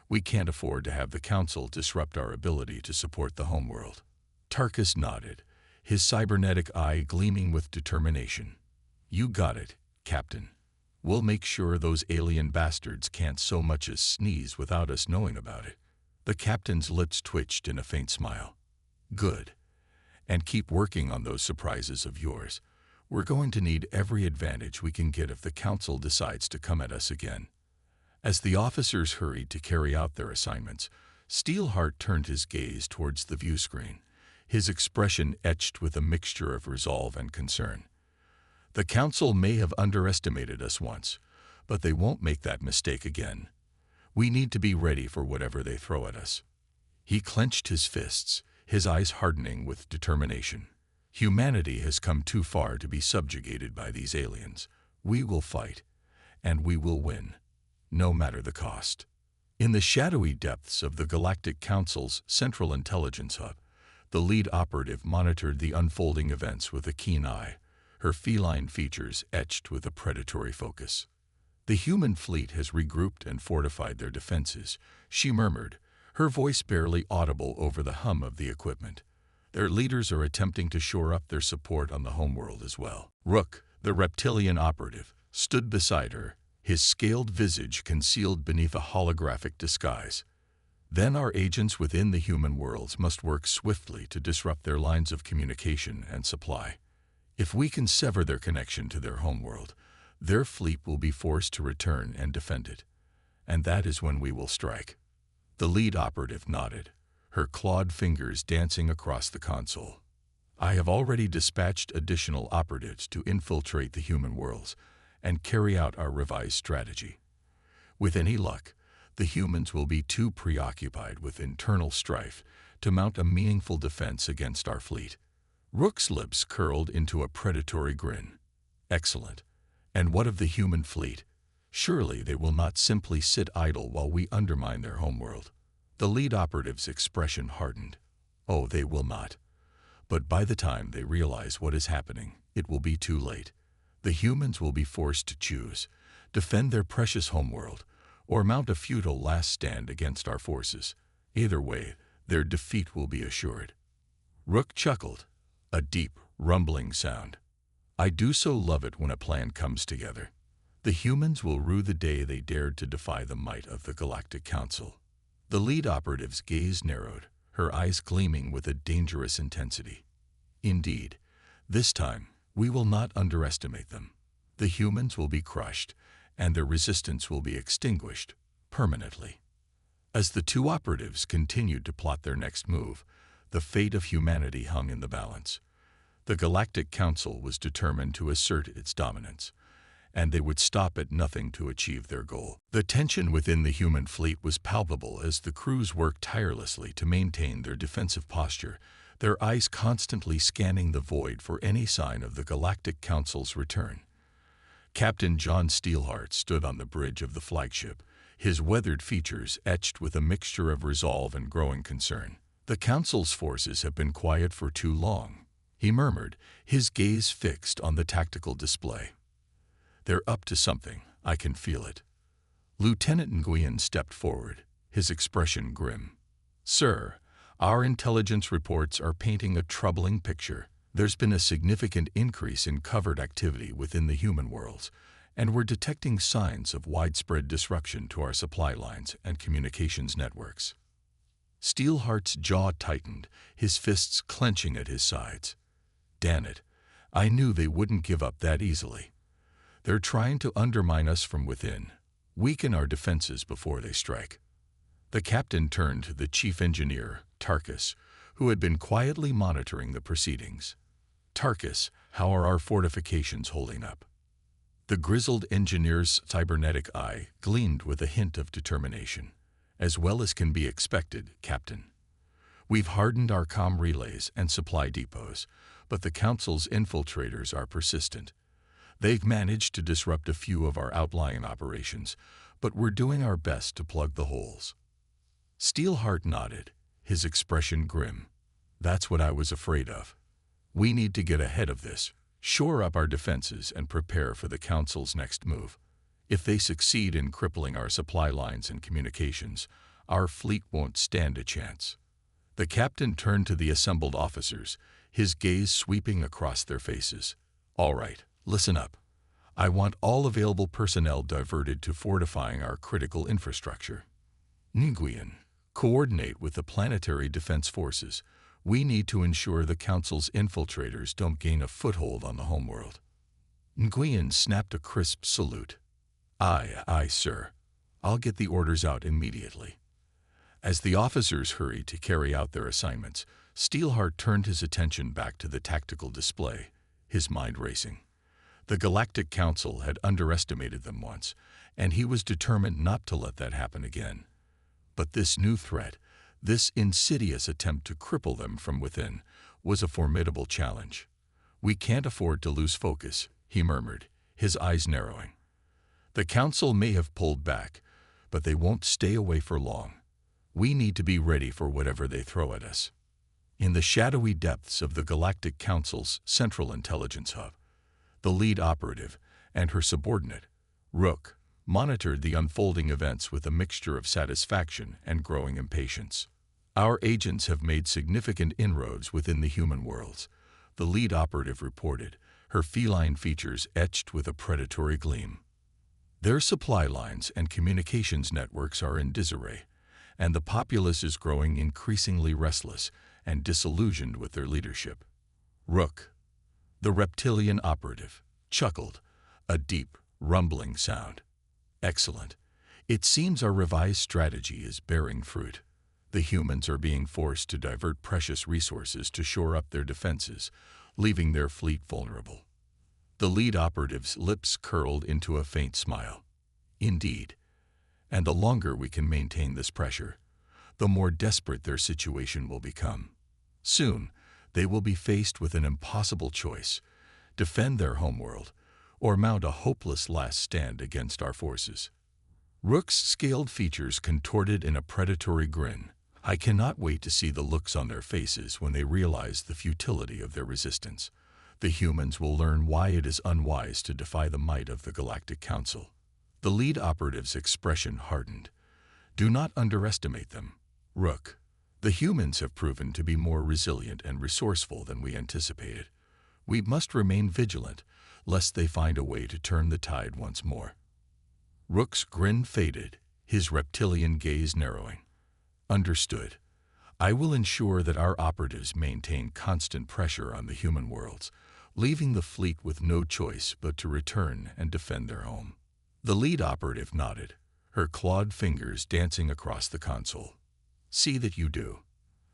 A: We can't afford to have the Council disrupt our ability to support the homeworld. Tarkus nodded, his cybernetic eye gleaming with determination. You got it, Captain. We'll make sure those alien bastards can't so much as sneeze without us knowing about it. The captain's lips twitched in a faint smile. Good. And keep working on those surprises of yours. We're going to need every advantage we can get if the Council decides to come at us again. As the officers hurried to carry out their assignments, Steelheart turned his gaze towards the view screen, his expression etched with a mixture of resolve and concern. The Council may have underestimated us once, but they won't make that mistake again. We need to be ready for whatever they throw at us. He clenched his fists, his eyes hardening with determination. Humanity has come too far to be subjugated by these aliens. We will fight, and we will win, no matter the cost. In the shadowy depths of the Galactic Council's Central Intelligence Hub, the lead operative monitored the unfolding events with a keen eye, her feline features etched with a predatory focus. The human fleet has regrouped and fortified their defenses, she murmured, her voice barely audible over the hum of the equipment. Their leaders are attempting to shore up their support on the homeworld as well. Rook, the reptilian operative, stood beside her, his scaled visage concealed beneath a holographic disguise. Then our agents within the human worlds must work swiftly to disrupt their lines of communication and supply. If we can sever their connection to their homeworld, their fleet will be forced to return and defend it. And that is when we will strike. The lead operative nodded, her clawed fingers dancing across the console. I have already dispatched additional operatives to infiltrate the human worlds and carry out our revised strategy. With any luck, The humans will be too preoccupied with internal strife to mount a meaningful defense against our fleet. Rook's lips curled into a predatory grin. Excellent. And what of the human fleet? Surely they will not simply sit idle while we undermine their homeworld. The lead operative's expression hardened. Oh, they will not. But by the time they realize what is happening, it will be too late. The humans will be forced to choose, defend their precious homeworld, or mount a futile last stand against our forces. Either way, their defeat will be assured. Rook chuckled, a deep, rumbling sound. I do so love it when a plan comes together. The humans will rue the day they dared to defy the might of the Galactic Council. The lead operative's gaze narrowed, her eyes gleaming with a dangerous intensity. Indeed, this time, we will not underestimate them. The humans will be crushed, and their resistance will be extinguished permanently. As the two operatives continued to plot their next move, the fate of humanity hung in the balance. The Galactic Council was determined to assert its dominance, and they would stop at nothing to achieve their goal. The tension within the human fleet was palpable as the crews worked tirelessly to maintain their defensive posture, their eyes constantly scanning the void for any sign of the Galactic Council's return. Captain John Steelheart stood on the bridge of the flagship, his weathered features etched with a mixture of resolve and growing concern. The Council's forces have been quiet for too long, he murmured, his gaze fixed on the tactical display. They're up to something, I can feel it. Lieutenant Nguyen stepped forward, his expression grim. Sir, our intelligence reports are painting a troubling picture. There's been a significant increase in covert activity within the human worlds, and we're detecting signs of widespread disruption to our supply lines and communications networks. Steelheart's jaw tightened, his fists clenching at his sides. Damn it, I knew they wouldn't give up that easily. They're trying to undermine us from within, weaken our defenses before they strike. The captain turned to the chief engineer, Tarkus, who had been quietly monitoring the proceedings. Tarkus, how are our fortifications holding up? The grizzled engineer's cybernetic eye gleamed with a hint of determination. As well as can be expected, Captain. We've hardened our comm relays and supply depots, but the Council's infiltrators are persistent. They've managed to disrupt a few of our outlying operations, but we're doing our best to plug the holes. Steelheart nodded, his expression grim. That's what I was afraid of. We need to get ahead of this, shore up our defenses, and prepare for the Council's next move. If they succeed in crippling our supply lines and communications, our fleet won't stand a chance. The captain turned to the assembled officers, his gaze sweeping across their faces. All right, listen up. I want all available personnel diverted to fortifying our critical infrastructure. Nguyen, coordinate with the planetary defense forces. We need to ensure the Council's infiltrators don't gain a foothold on the homeworld. Nguyen snapped a crisp salute. Aye, sir. I'll get the orders out immediately. As the officers hurried to carry out their assignments, Steelheart turned his attention back to the tactical display, his mind racing. The Galactic Council had underestimated them once, and he was determined not to let that happen again. But this new threat, this insidious attempt to cripple them from within, was a formidable challenge. We can't afford to lose focus, he murmured, his eyes narrowing. The Council may have pulled back, but they won't stay away for long. We need to be ready for whatever they throw at us. In the shadowy depths of the Galactic Council's central intelligence hub, the lead operative and her subordinate, Rook, monitored the unfolding events with a mixture of satisfaction and growing impatience. Our agents have made significant inroads within the human worlds, the lead operative reported, her feline features etched with a predatory gleam. Their supply lines and communications networks are in disarray, and the populace is growing increasingly restless and disillusioned with their leadership. Rook, the reptilian operative, chuckled, a deep, rumbling sound. Excellent. It seems our revised strategy is bearing fruit. The humans are being forced to divert precious resources to shore up their defenses, leaving their fleet vulnerable. The lead operative's lips curled into a faint smile. Indeed. And the longer we can maintain this pressure, the more desperate their situation will become. Soon, they will be faced with an impossible choice: defend their homeworld, or mount a hopeless last stand against our forces. Rook's scaled features contorted in a predatory grin. I cannot wait to see the looks on their faces when they realize the futility of their resistance. The humans will learn why it is unwise to defy the might of the Galactic Council. The lead operative's expression hardened. Do not underestimate them, Rook. The humans have proven to be more resilient and resourceful than we anticipated. We must remain vigilant, lest they find a way to turn the tide once more. Rook's grin faded, his reptilian gaze narrowing. Understood. I will ensure that our operatives maintain constant pressure on the human worlds, leaving the fleet with no choice but to return and defend their home. The lead operative nodded, her clawed fingers dancing across the console. See that you do.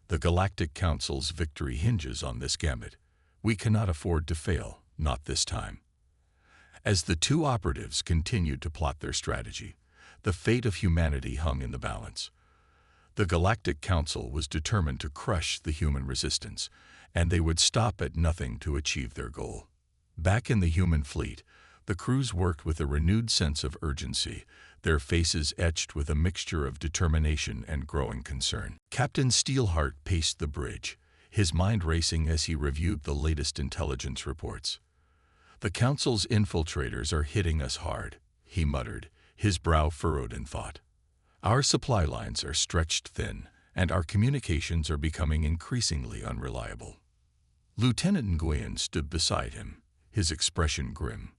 A: The Galactic Council's victory hinges on this gambit. We cannot afford to fail, not this time. As the two operatives continued to plot their strategy, the fate of humanity hung in the balance. The Galactic Council was determined to crush the human resistance, and they would stop at nothing to achieve their goal. Back in the human fleet, the crews worked with a renewed sense of urgency, their faces etched with a mixture of determination and growing concern. Captain Steelheart paced the bridge, his mind racing as he reviewed the latest intelligence reports. "The Council's infiltrators are hitting us hard," he muttered, his brow furrowed in thought. "Our supply lines are stretched thin, and our communications are becoming increasingly unreliable." Lieutenant Nguyen stood beside him, his expression grim.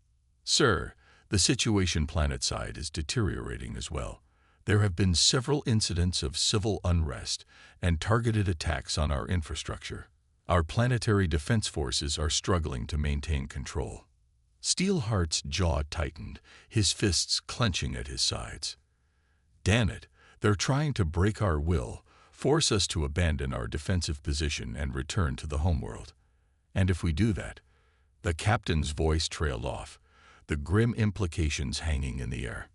A: "Sir, the situation planetside is deteriorating as well. There have been several incidents of civil unrest and targeted attacks on our infrastructure. Our planetary defense forces are struggling to maintain control." Steelheart's jaw tightened, his fists clenching at his sides. "Damn it, they're trying to break our will, force us to abandon our defensive position and return to the homeworld. And if we do that..." The captain's voice trailed off, the grim implications hanging in the air.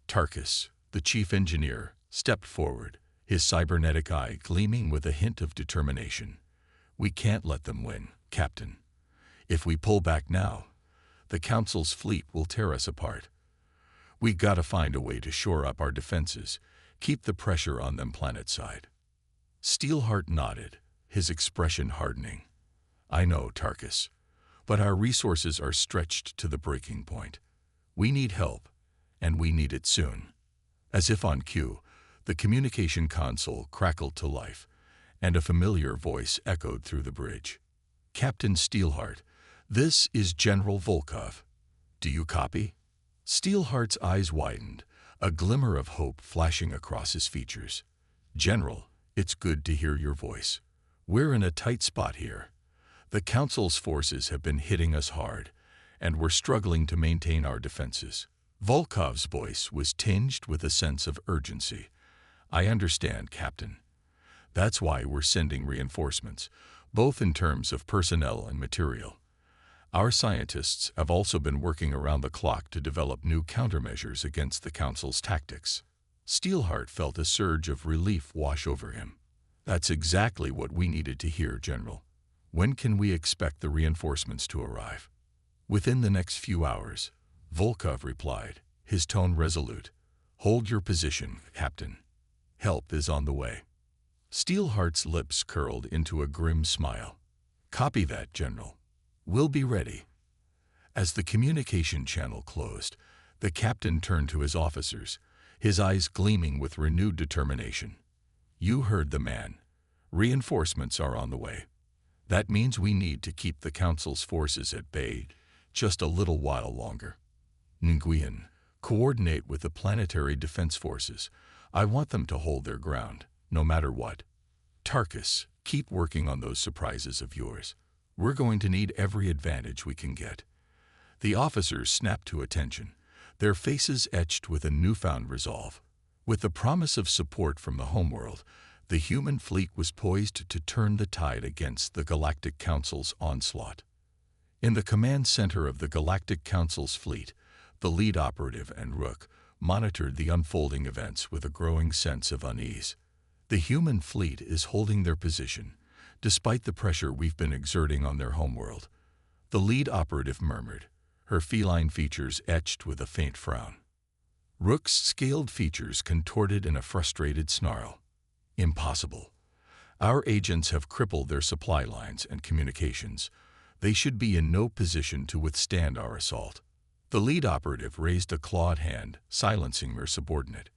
A: Tarkus, the chief engineer, stepped forward, his cybernetic eye gleaming with a hint of determination. "We can't let them win, Captain. If we pull back now, the Council's fleet will tear us apart. We gotta find a way to shore up our defenses, keep the pressure on them planetside." Steelheart nodded, his expression hardening. "I know, Tarkus, but our resources are stretched to the breaking point. We need help, and we need it soon." As if on cue, the communication console crackled to life, and a familiar voice echoed through the bridge. "Captain Steelheart, this is General Volkov. Do you copy?" Steelheart's eyes widened, a glimmer of hope flashing across his features. "General, it's good to hear your voice. We're in a tight spot here. The Council's forces have been hitting us hard, and we're struggling to maintain our defenses." Volkov's voice was tinged with a sense of urgency. "I understand, Captain. That's why we're sending reinforcements, both in terms of personnel and material. Our scientists have also been working around the clock to develop new countermeasures against the Council's tactics." Steelheart felt a surge of relief wash over him. "That's exactly what we needed to hear, General. When can we expect the reinforcements to arrive?" "Within the next few hours," Volkov replied, his tone resolute. "Hold your position, Captain. Help is on the way." Steelheart's lips curled into a grim smile. "Copy that, General. We'll be ready." As the communication channel closed, the captain turned to his officers, his eyes gleaming with renewed determination. "You heard the man. Reinforcements are on the way. That means we need to keep the Council's forces at bay just a little while longer. Nguyen, coordinate with the planetary defense forces. I want them to hold their ground, no matter what. Tarkus, keep working on those surprises of yours. We're going to need every advantage we can get." The officers snapped to attention, their faces etched with a newfound resolve. With the promise of support from the homeworld, the human fleet was poised to turn the tide against the Galactic Council's onslaught. In the command center of the Galactic Council's fleet, the lead operative and Rook monitored the unfolding events with a growing sense of unease. The human fleet is holding their position, despite the pressure we've been exerting on their homeworld. The lead operative murmured, her feline features etched with a faint frown. Rook's scaled features contorted in a frustrated snarl. Impossible. Our agents have crippled their supply lines and communications. They should be in no position to withstand our assault. The lead operative raised a clawed hand, silencing her subordinate.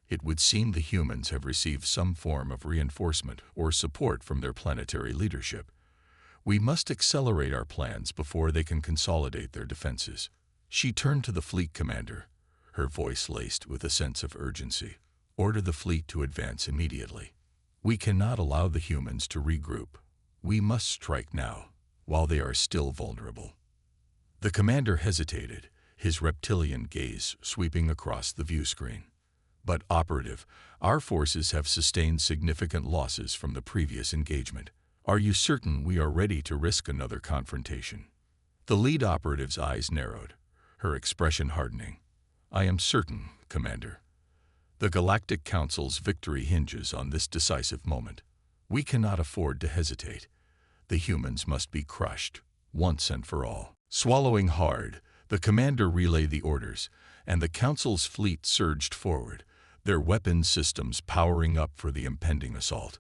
A: It would seem the humans have received some form of reinforcement or support from their planetary leadership. We must accelerate our plans before they can consolidate their defenses. She turned to the fleet commander, her voice laced with a sense of urgency. Order the fleet to advance immediately. We cannot allow the humans to regroup. We must strike now, while they are still vulnerable. The commander hesitated, his reptilian gaze sweeping across the view screen. But, Operative, our forces have sustained significant losses from the previous engagement. Are you certain we are ready to risk another confrontation? The lead operative's eyes narrowed, her expression hardening. I am certain, Commander. The Galactic Council's victory hinges on this decisive moment. We cannot afford to hesitate. The humans must be crushed, once and for all. Swallowing hard, the commander relayed the orders, and the Council's fleet surged forward, their weapons systems powering up for the impending assault.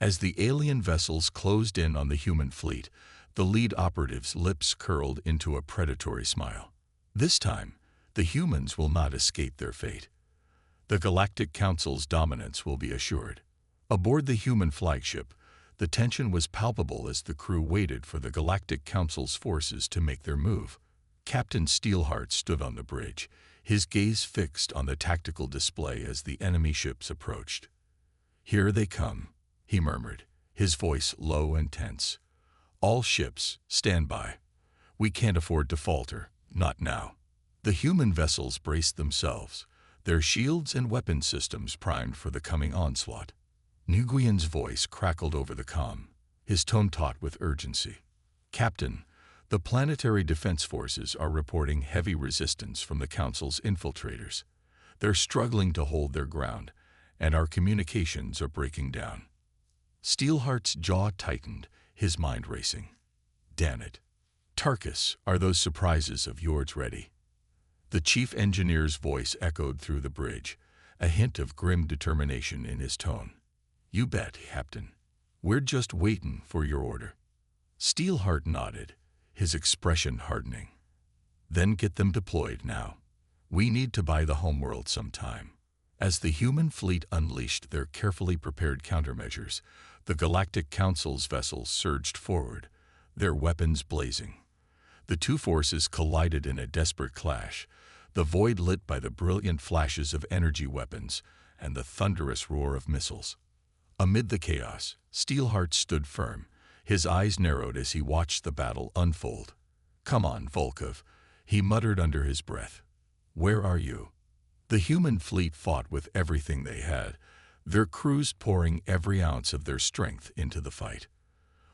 A: As the alien vessels closed in on the human fleet, the lead operative's lips curled into a predatory smile. This time, the humans will not escape their fate. The Galactic Council's dominance will be assured. Aboard the human flagship, the tension was palpable as the crew waited for the Galactic Council's forces to make their move. Captain Steelheart stood on the bridge, his gaze fixed on the tactical display as the enemy ships approached. Here they come, he murmured, his voice low and tense. All ships, stand by. We can't afford to falter, not now. The human vessels braced themselves, their shields and weapon systems primed for the coming onslaught. Nguyen's voice crackled over the comm, his tone taut with urgency. Captain, the planetary defense forces are reporting heavy resistance from the Council's infiltrators. They're struggling to hold their ground, and our communications are breaking down. Steelheart's jaw tightened, his mind racing. Damn it. Tarkus, are those surprises of yours ready? The chief engineer's voice echoed through the bridge, a hint of grim determination in his tone. You bet, Captain. We're just waiting for your order. Steelheart nodded, his expression hardening. Then get them deployed now. We need to buy the homeworld some time. As the human fleet unleashed their carefully prepared countermeasures, the Galactic Council's vessels surged forward, their weapons blazing. The two forces collided in a desperate clash, the void lit by the brilliant flashes of energy weapons and the thunderous roar of missiles. Amid the chaos, Steelheart stood firm, his eyes narrowed as he watched the battle unfold. Come on, Volkov, he muttered under his breath. Where are you? The human fleet fought with everything they had, their crews pouring every ounce of their strength into the fight.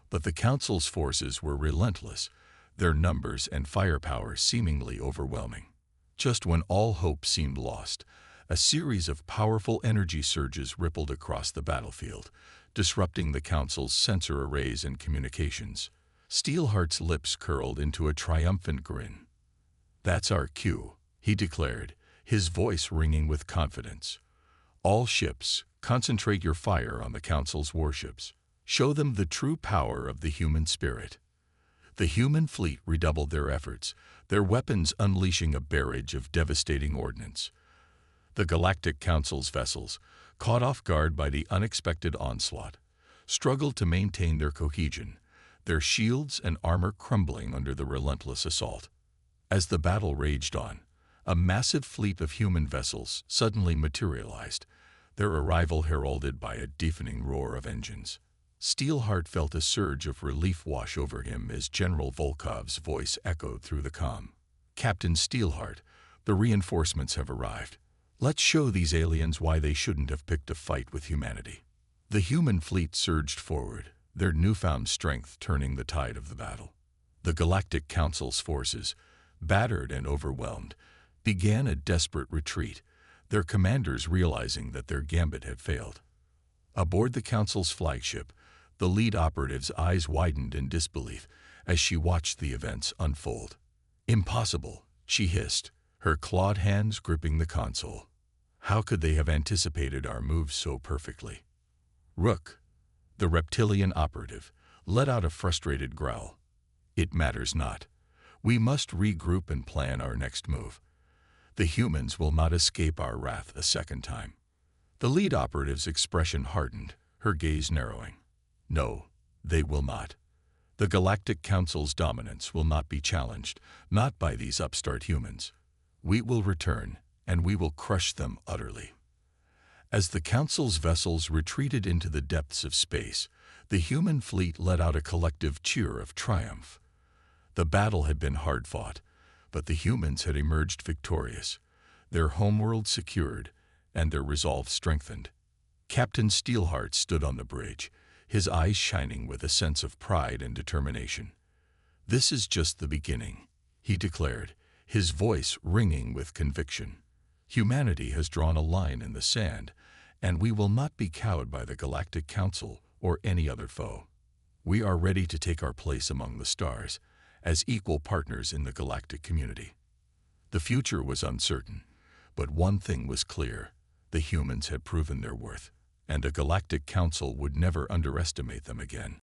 A: But the Council's forces were relentless, their numbers and firepower seemingly overwhelming. Just when all hope seemed lost, a series of powerful energy surges rippled across the battlefield, disrupting the Council's sensor arrays and communications. Steelheart's lips curled into a triumphant grin. That's our cue, he declared, his voice ringing with confidence. All ships, concentrate your fire on the Council's warships. Show them the true power of the human spirit. The human fleet redoubled their efforts, their weapons unleashing a barrage of devastating ordnance. The Galactic Council's vessels, caught off guard by the unexpected onslaught, struggled to maintain their cohesion, their shields and armor crumbling under the relentless assault. As the battle raged on, a massive fleet of human vessels suddenly materialized, their arrival heralded by a deafening roar of engines. Steelheart felt a surge of relief wash over him as General Volkov's voice echoed through the comm. Captain Steelheart, the reinforcements have arrived. Let's show these aliens why they shouldn't have picked a fight with humanity. The human fleet surged forward, their newfound strength turning the tide of the battle. The Galactic Council's forces, battered and overwhelmed, began a desperate retreat, their commanders realizing that their gambit had failed. Aboard the Council's flagship, the lead operative's eyes widened in disbelief as she watched the events unfold. "Impossible," she hissed, her clawed hands gripping the console. "How could they have anticipated our moves so perfectly?" Rook, the reptilian operative, let out a frustrated growl. "It matters not. We must regroup and plan our next move. The humans will not escape our wrath a second time." The lead operative's expression hardened, her gaze narrowing. "No, they will not. The Galactic Council's dominance will not be challenged, not by these upstart humans. We will return, and we will crush them utterly." As the Council's vessels retreated into the depths of space, the human fleet let out a collective cheer of triumph. The battle had been hard-fought, but the humans had emerged victorious, their homeworld secured, and their resolve strengthened. Captain Steelheart stood on the bridge, his eyes shining with a sense of pride and determination. "This is just the beginning," he declared, his voice ringing with conviction. "Humanity has drawn a line in the sand, and we will not be cowed by the Galactic Council or any other foe. We are ready to take our place among the stars, as equal partners in the galactic community." The future was uncertain, but one thing was clear: the humans had proven their worth, and a Galactic Council would never underestimate them again.